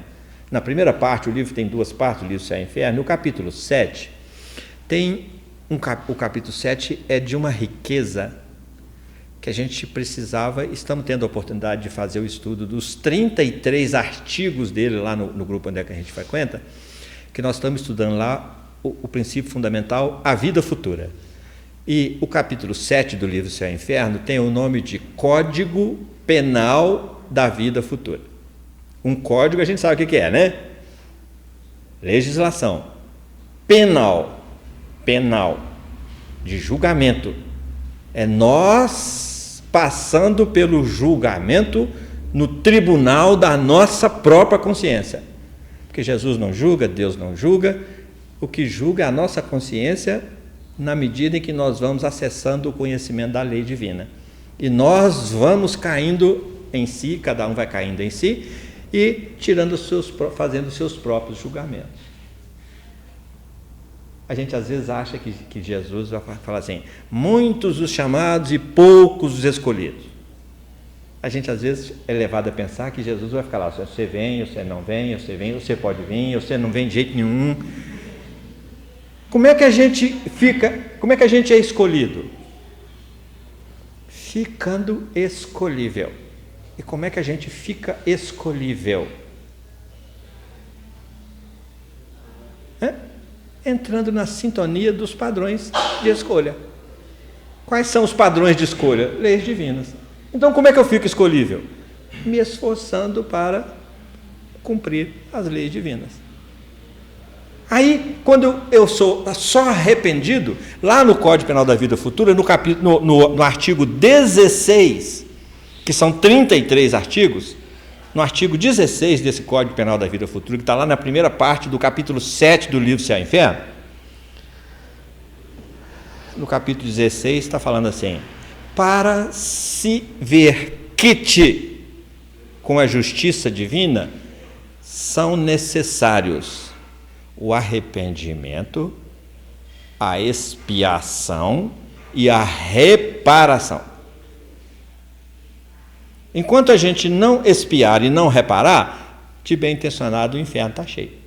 na primeira parte, o livro tem duas partes, o livro Céu e Inferno, no capítulo 7, tem o capítulo 7 é de uma riqueza que a gente precisava, estamos tendo a oportunidade de fazer o estudo dos 33 artigos dele lá no grupo onde é que a gente frequenta, que nós estamos estudando lá o princípio fundamental, a vida futura. E o capítulo 7 do livro Céu e Inferno tem o nome de Código Penal da Vida Futura. Um código a gente sabe o que é, né? Legislação. Penal, de julgamento. É nós passando pelo julgamento no tribunal da nossa própria consciência. Porque Jesus não julga, Deus não julga, o que julga é a nossa consciência na medida em que nós vamos acessando o conhecimento da lei divina. E nós vamos caindo em si, cada um vai caindo em si, e fazendo os seus próprios julgamentos. A gente às vezes acha que Jesus vai falar assim, muitos os chamados e poucos os escolhidos. A gente às vezes é levado a pensar que Jesus vai ficar lá, você vem, você não vem, você vem, você pode vir, você não vem de jeito nenhum. Como é que a gente é escolhido? Ficando escolhível. E como é que a gente fica escolhível? Entrando na sintonia dos padrões de escolha. Quais são os padrões de escolha? Leis divinas. Então, como é que eu fico escolhível? Me esforçando para cumprir as leis divinas. Aí, quando eu sou só arrependido, lá no Código Penal da Vida Futura, no artigo 16, que são 33 artigos, no artigo 16 desse Código Penal da Vida Futura, que está lá na primeira parte do capítulo 7 do livro Céu e Inferno, no capítulo 16 está falando assim, para se ver quite com a justiça divina, são necessários o arrependimento, a expiação e a reparação. Enquanto a gente não expiar e não reparar, de bem intencionado o inferno está cheio.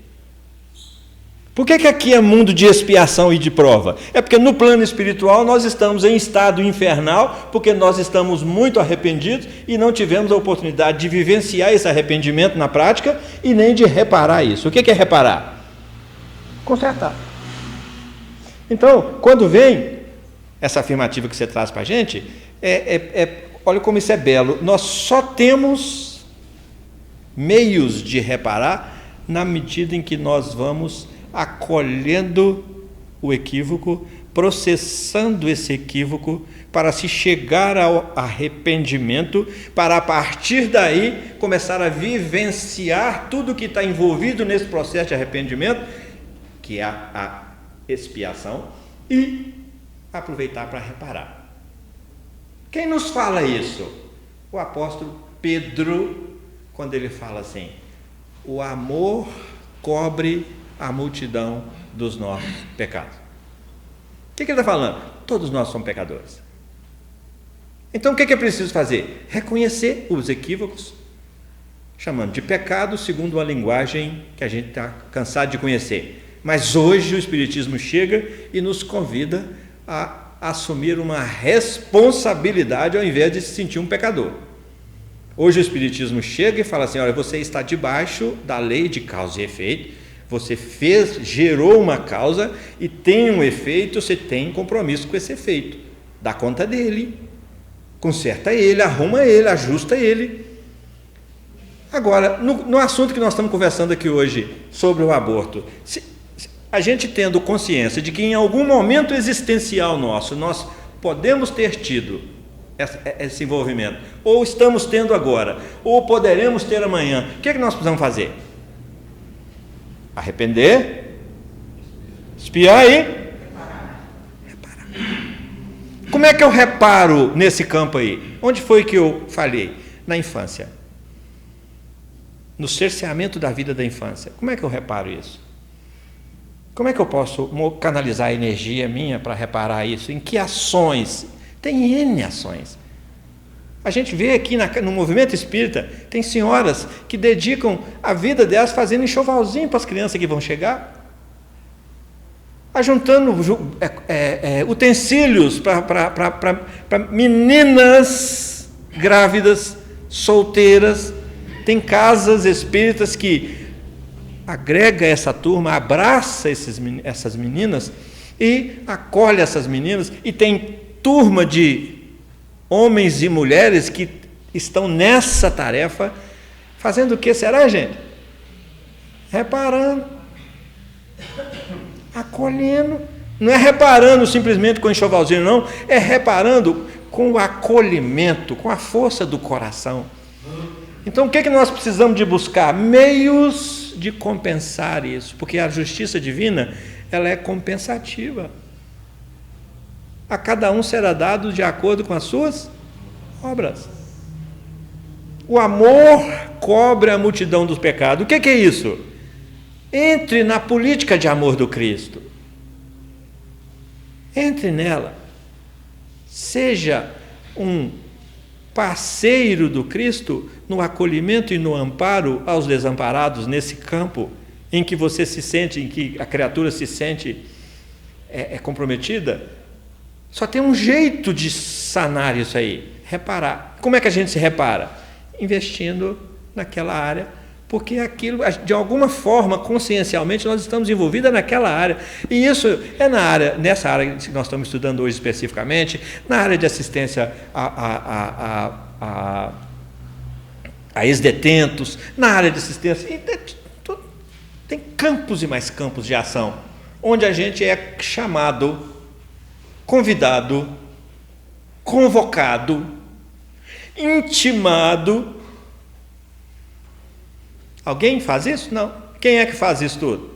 Por que aqui é mundo de expiação e de prova? É porque no plano espiritual nós estamos em estado infernal, porque nós estamos muito arrependidos e não tivemos a oportunidade de vivenciar esse arrependimento na prática e nem de reparar isso. O que é reparar? Consertar. Então, quando vem essa afirmativa que você traz para a gente, olha como isso é belo. Nós só temos meios de reparar na medida em que nós vamos acolhendo o equívoco, processando esse equívoco para se chegar ao arrependimento, para a partir daí começar a vivenciar tudo que está envolvido nesse processo de arrependimento que é a expiação, e aproveitar para reparar. Quem nos fala isso? O apóstolo Pedro, quando ele fala assim: o amor cobre a multidão dos nossos pecados. O que ele está falando? Todos nós somos pecadores. Então o que é preciso fazer? Reconhecer os equívocos, chamando de pecado segundo uma linguagem que a gente está cansado de conhecer. Mas hoje o Espiritismo chega e nos convida a assumir uma responsabilidade ao invés de se sentir um pecador. Hoje o Espiritismo chega e fala assim: olha, você está debaixo da lei de causa e efeito, você gerou uma causa e tem um efeito, você tem compromisso com esse efeito, dá conta dele, conserta ele, arruma ele, ajusta ele. Agora, no assunto que nós estamos conversando aqui hoje, sobre o aborto, a gente tendo consciência de que em algum momento existencial nosso, nós podemos ter tido esse envolvimento, ou estamos tendo agora, ou poderemos ter amanhã, o que é que nós precisamos fazer? Arrepender, espiar e reparar. Como é que eu reparo nesse campo aí? Onde foi que eu falhei? Na infância. No cerceamento da vida da infância. Como é que eu reparo isso? Como é que eu posso canalizar a energia minha para reparar isso? Em que ações? Tem N ações. A gente vê aqui no movimento espírita, tem senhoras que dedicam a vida delas fazendo enxovalzinho para as crianças que vão chegar, ajuntando utensílios para meninas grávidas, solteiras. Tem casas espíritas que agrega essa turma, abraça essas meninas e acolhe essas meninas, e tem turma de homens e mulheres que estão nessa tarefa, fazendo o que será, gente? Reparando, acolhendo. Não é reparando simplesmente com enxovalzinho, não, é reparando com o acolhimento, com a força do coração. Então o que nós precisamos de buscar? Meios de compensar isso, porque a justiça divina, ela é compensativa. A cada um será dado de acordo com as suas obras. O amor cobre a multidão dos pecados. O que é isso? Entre na política de amor do Cristo. Entre nela. Seja um parceiro do Cristo no acolhimento e no amparo aos desamparados nesse campo em que você se sente, em que a criatura se sente comprometida. Só tem um jeito de sanar isso aí: reparar. Como é que a gente se repara? Investindo naquela área, porque aquilo, de alguma forma, consciencialmente, nós estamos envolvidos naquela área. E isso é nessa área que nós estamos estudando hoje especificamente, na área de assistência a ex-detentos, na área de assistência. Tem campos e mais campos de ação, onde a gente é chamado, convidado, convocado, intimado. Alguém faz isso? Não. Quem é que faz isso tudo?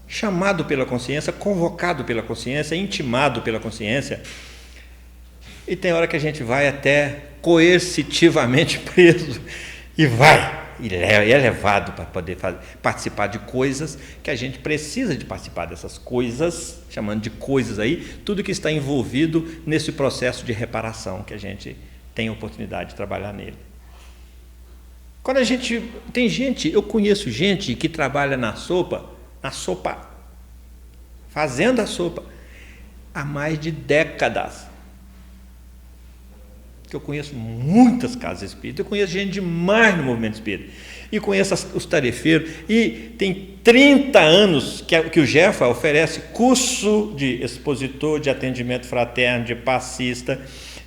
Chamado pela consciência, convocado pela consciência, intimado pela consciência. E tem hora que a gente vai até coercitivamente preso e é levado para poder participar de coisas que a gente precisa de participar dessas coisas, chamando de coisas aí, tudo que está envolvido nesse processo de reparação que a gente tem a oportunidade de trabalhar nele. Quando eu conheço gente que trabalha na sopa, fazendo a sopa, há mais de décadas. Eu conheço muitas casas espíritas, eu conheço gente demais no movimento espírita, e conheço os tarefeiros, e tem 30 anos que o Jefa oferece curso de expositor, de atendimento fraterno, de passista,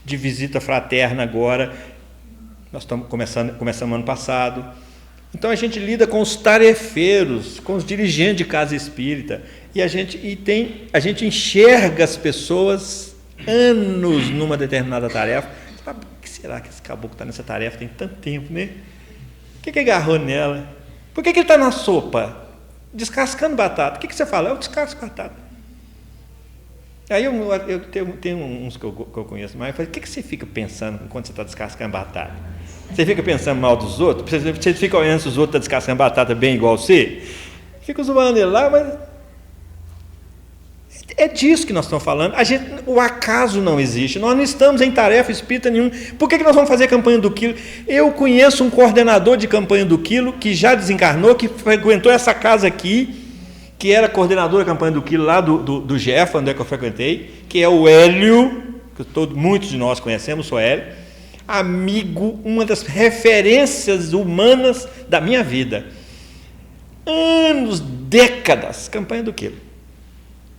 de visita fraterna agora. Nós estamos começamos ano passado. Então a gente lida com os tarefeiros, com os dirigentes de casa espírita, e a gente enxerga as pessoas anos numa determinada tarefa. Por que será que esse caboclo está nessa tarefa tem tanto tempo, né? O que agarrou nela? Por que ele está na sopa? descascando batata. O que você fala? Eu descasco batata. Aí eu tenho uns que eu conheço mais, eu falo, o que você fica pensando enquanto você está descascando batata? Você fica pensando mal dos outros? Você fica olhando se os outros estão descascando batata bem igual você? Fica zoando ele lá, mas é disso que nós estamos falando. O acaso não existe. Nós não estamos em tarefa espírita nenhuma. Por que nós vamos fazer a campanha do quilo? Eu conheço um coordenador de campanha do quilo que já desencarnou, que frequentou essa casa aqui, que era coordenador da campanha do quilo lá do GEF, onde é que eu frequentei, que é o Hélio, que muitos de nós conhecemos, o Hélio, amigo, uma das referências humanas da minha vida. Anos, décadas, campanha do quilo.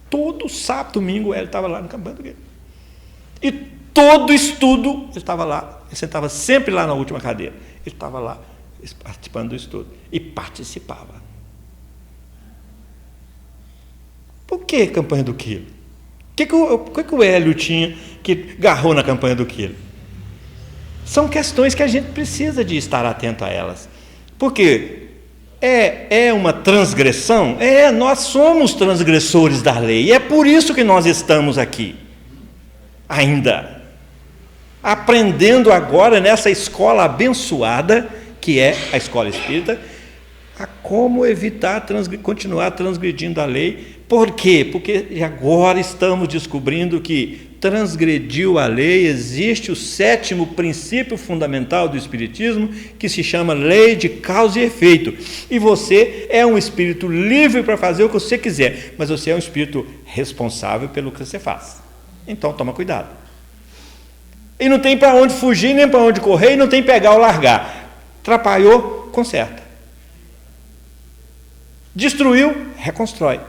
Todo sábado, domingo, ele estava lá no campanha do quilo. E todo estudo, ele estava lá. Ele sentava sempre lá na última cadeira. Ele estava lá, participando do estudo. E participava. Por que campanha do quilo? O que o Hélio tinha que agarrou na campanha do quilo? São questões que a gente precisa de estar atento a elas. Porque é uma transgressão? Nós somos transgressores da lei. E é por isso que nós estamos aqui. Ainda. Aprendendo agora nessa escola abençoada, que é a escola espírita, a como evitar continuar transgredindo a lei. Por quê? Porque agora estamos descobrindo que transgrediu a lei, existe o 7º princípio fundamental do Espiritismo, que se chama lei de causa e efeito. E você é um espírito livre para fazer o que você quiser, mas você é um espírito responsável pelo que você faz. Então, toma cuidado. E não tem para onde fugir, nem para onde correr, e não tem pegar ou largar. Atrapalhou, conserta. Destruiu, reconstrói.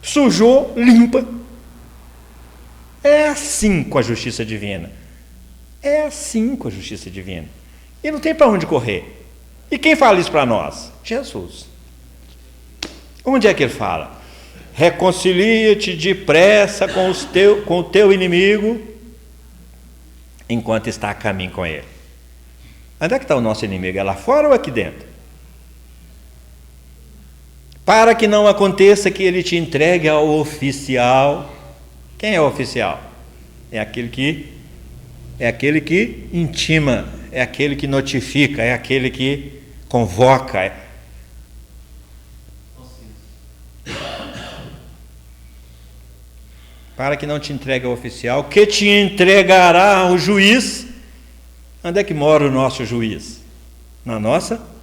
Sujou, limpa. É assim com a justiça divina. É assim com a justiça divina. E não tem para onde correr. E quem fala isso para nós? Jesus. Onde é que ele fala? Reconcilia-te depressa com o teu inimigo, enquanto está a caminho com ele. Onde é que está o nosso inimigo? É lá fora ou aqui dentro? Para que não aconteça que ele te entregue ao oficial. Quem é o oficial? É aquele que intima, é aquele que notifica, é aquele que convoca. Para que não te entregue ao oficial, que te entregará ao juiz. Onde é que mora o nosso juiz? Na nossa?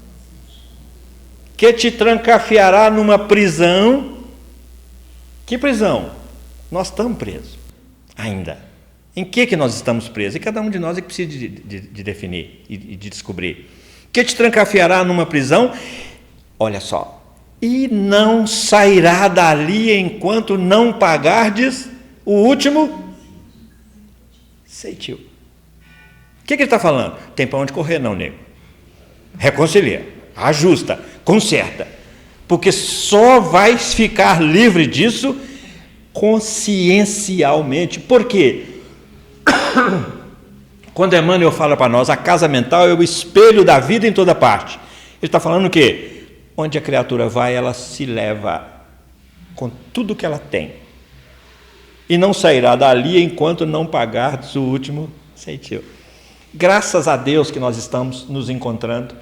Que te trancafiará numa prisão. Que prisão? Nós estamos presos, ainda. Em que nós estamos presos? E cada um de nós é que precisa de definir e de descobrir. Que te trancafiará numa prisão, olha só, e não sairá dali enquanto não pagardes o último ceitil. O que ele está falando? Tem para onde correr não, nego. Reconcilia, ajusta, conserta. Porque só vai ficar livre disso consciencialmente. Por quê? Quando Emmanuel fala para nós, a casa mental é o espelho da vida em toda parte. Ele está falando o quê? Onde a criatura vai, ela se leva com tudo que ela tem. E não sairá dali enquanto não pagar o último ceitil. Graças a Deus que nós estamos nos encontrando.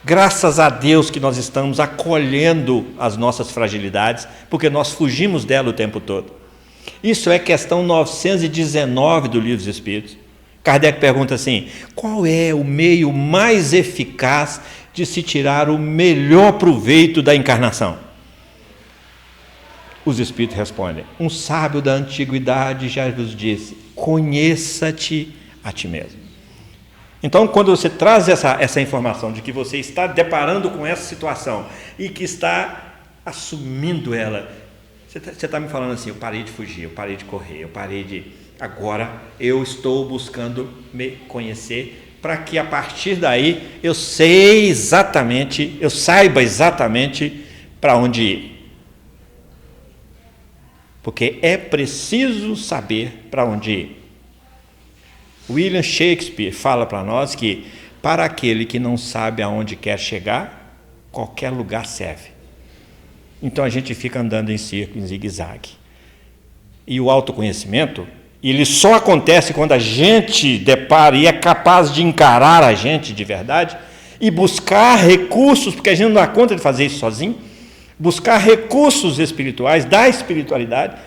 Graças a Deus que nós estamos acolhendo as nossas fragilidades, porque nós fugimos dela o tempo todo. Isso é questão 919 do Livro dos Espíritos. Kardec pergunta assim: qual é o meio mais eficaz de se tirar o melhor proveito da encarnação? Os Espíritos respondem: um sábio da antiguidade já vos disse, conheça-te a ti mesmo. Então, quando você traz essa informação de que você está deparando com essa situação e que está assumindo ela, você está me falando assim: eu parei de fugir, eu parei de correr, agora eu estou buscando me conhecer, para que a partir daí eu saiba exatamente para onde ir. Porque é preciso saber para onde ir. William Shakespeare fala para nós que, para aquele que não sabe aonde quer chegar, qualquer lugar serve. Então a gente fica andando em círculo, em zigue-zague. E o autoconhecimento, ele só acontece quando a gente depara e é capaz de encarar a gente de verdade e buscar recursos, porque a gente não dá conta de fazer isso sozinho, buscar recursos espirituais, da espiritualidade.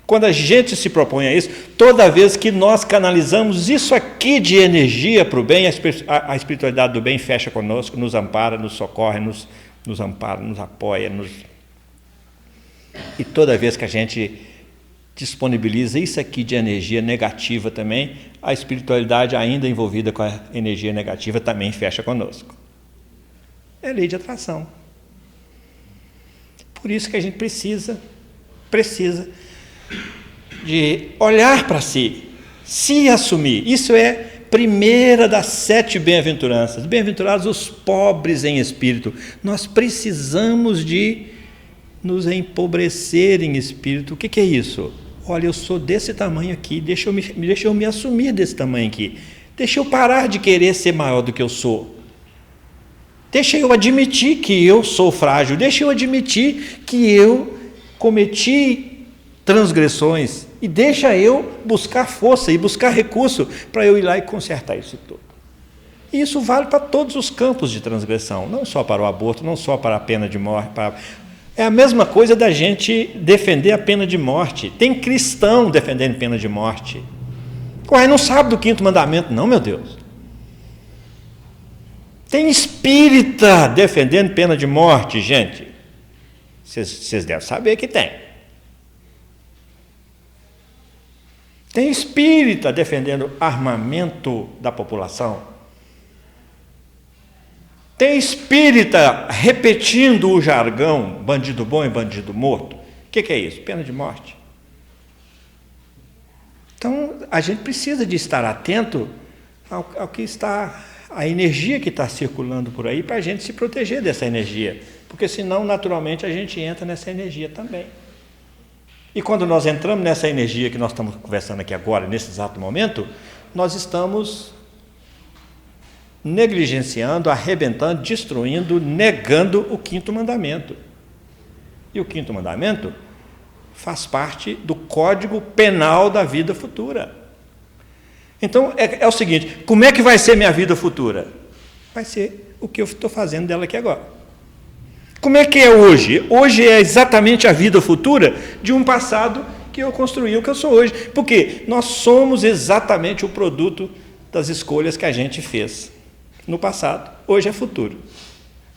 Quando a gente se propõe a isso, toda vez que nós canalizamos isso aqui de energia para o bem, a espiritualidade do bem fecha conosco, nos ampara, nos socorre, nos ampara, nos apoia. E toda vez que a gente disponibiliza isso aqui de energia negativa também, a espiritualidade ainda envolvida com a energia negativa também fecha conosco. É lei de atração. Por isso que a gente precisa de olhar para si, se assumir. Isso é primeira das 7 bem-aventuranças. Bem-aventurados os pobres em espírito. Nós precisamos de nos empobrecer em espírito. O que é isso? Olha, eu sou desse tamanho aqui, deixa eu me assumir desse tamanho aqui. Deixa eu parar de querer ser maior do que eu sou. Deixa eu admitir que eu sou frágil. Deixa eu admitir que eu cometi transgressões. E deixa eu buscar força e buscar recurso para eu ir lá e consertar isso tudo. E isso vale para todos os campos de transgressão, não só para o aborto, não só para a pena de morte. É a mesma coisa da gente defender a pena de morte. Tem cristão defendendo pena de morte. Ué, não sabe do 5º mandamento, não, meu Deus. Tem espírita defendendo pena de morte, gente. Vocês devem saber que tem. Tem espírita defendendo armamento da população. Tem espírita repetindo o jargão bandido bom e bandido morto. O que é isso? Pena de morte. Então, a gente precisa de estar atento ao que está, a energia que está circulando por aí, para a gente se proteger dessa energia. Porque senão, naturalmente, a gente entra nessa energia também. E quando nós entramos nessa energia que nós estamos conversando aqui agora, nesse exato momento, nós estamos negligenciando, arrebentando, destruindo, negando o 5º mandamento. E o 5º mandamento faz parte do código penal da vida futura. Então, é o seguinte, como é que vai ser minha vida futura? Vai ser o que eu estou fazendo dela aqui agora. Como é que é hoje? Hoje é exatamente a vida futura de um passado que eu construí o que eu sou hoje. Porque nós somos exatamente o produto das escolhas que a gente fez no passado. Hoje é futuro.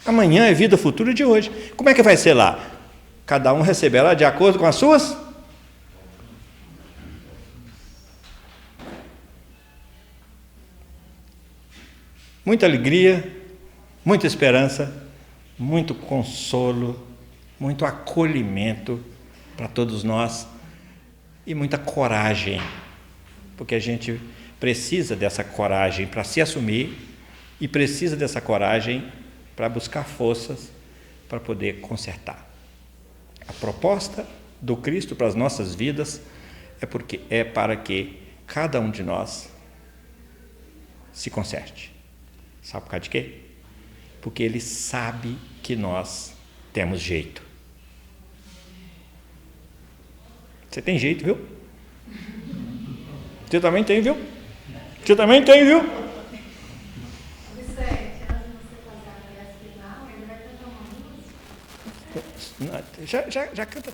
Amanhã é vida futura de hoje. Como é que vai ser lá? Cada um receberá de acordo com as suas? Muita alegria, muita esperança, muito consolo, muito acolhimento para todos nós e muita coragem, porque a gente precisa dessa coragem para se assumir e precisa dessa coragem para buscar forças para poder consertar. A proposta do Cristo para as nossas vidas é para que cada um de nós se conserte. Sabe por causa de quê? Porque Ele sabe que nós temos jeito. Você tem jeito, viu? Você também tem, viu? Você também tem, viu? Já canta.